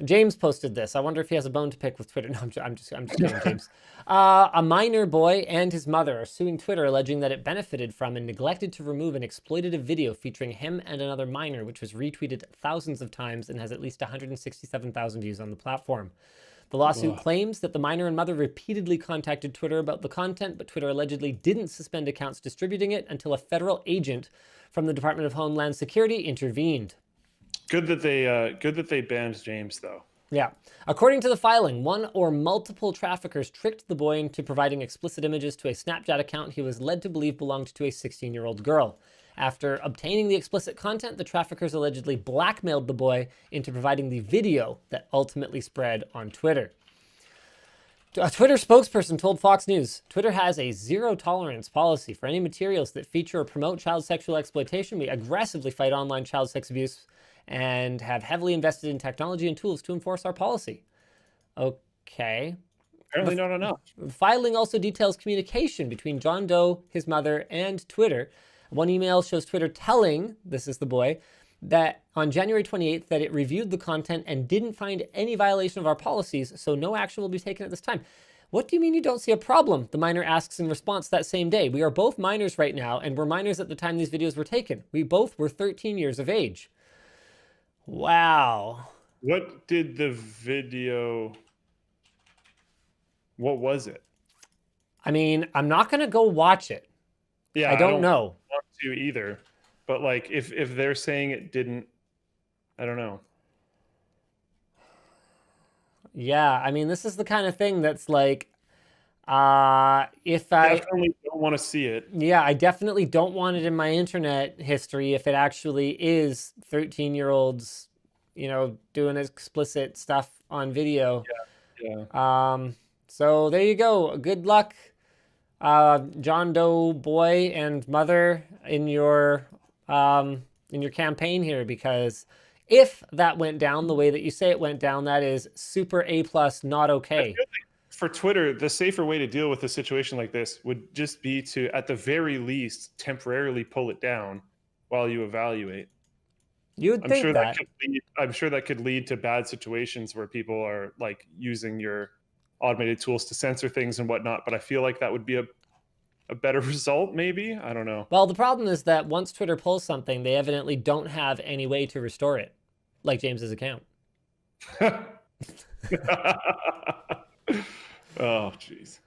James posted this. I wonder if he has a bone to pick with Twitter. No, I'm just kidding, James. A minor boy and his mother are suing Twitter, alleging that it benefited from and neglected to remove an exploitative video featuring him and another minor, which was retweeted thousands of times and has at least 167,000 views on the platform. The lawsuit Ugh. claims that the minor and mother repeatedly contacted Twitter about the content, but Twitter allegedly didn't suspend accounts distributing it until a federal agent from the Department of Homeland Security intervened. Good that they banned James though. Yeah. According to the filing, one or multiple traffickers tricked the boy into providing explicit images to a Snapchat account he was led to believe belonged to a 16-year-old girl. After obtaining the explicit content, the traffickers allegedly blackmailed the boy into providing the video that ultimately spread on Twitter. A Twitter spokesperson told Fox News, Twitter has a zero-tolerance policy for any materials that feature or promote child sexual exploitation. We aggressively fight online child sex abuse and have heavily invested in technology and tools to enforce our policy. Okay. Apparently not enough. The filing also details communication between John Doe, his mother, and Twitter. One email shows Twitter telling, this is the boy, that on January 28th that it reviewed the content and didn't find any violation of our policies, so no action will be taken at this time. What do you mean you don't see a problem? The minor asks in response that same day. We are both minors right now, and we're minors at the time these videos were taken. We both were 13 years of age. Wow. What did the video... What was it? I mean, I'm not going to go watch it. Yeah, I don't know. Want to either. But like, if they're saying it didn't, I don't know. Yeah, I mean, this is the kind of thing that's like, if I definitely don't want to see it. Yeah, I definitely don't want it in my internet history if it actually is 13-year-olds, doing explicit stuff on video. Yeah. So there you go. Good luck, John Doe boy and mother in your campaign here, because if that went down the way that you say it went down, that is super A+, not okay. For Twitter, the safer way to deal with a situation like this would just be to, at the very least, temporarily pull it down while you evaluate. You would think that. I'm sure that could lead to bad situations where people are like using your automated tools to censor things and whatnot. But I feel like that would be a better result, maybe. I don't know. Well, the problem is that once Twitter pulls something, they evidently don't have any way to restore it, like James's account. Oh, jeez.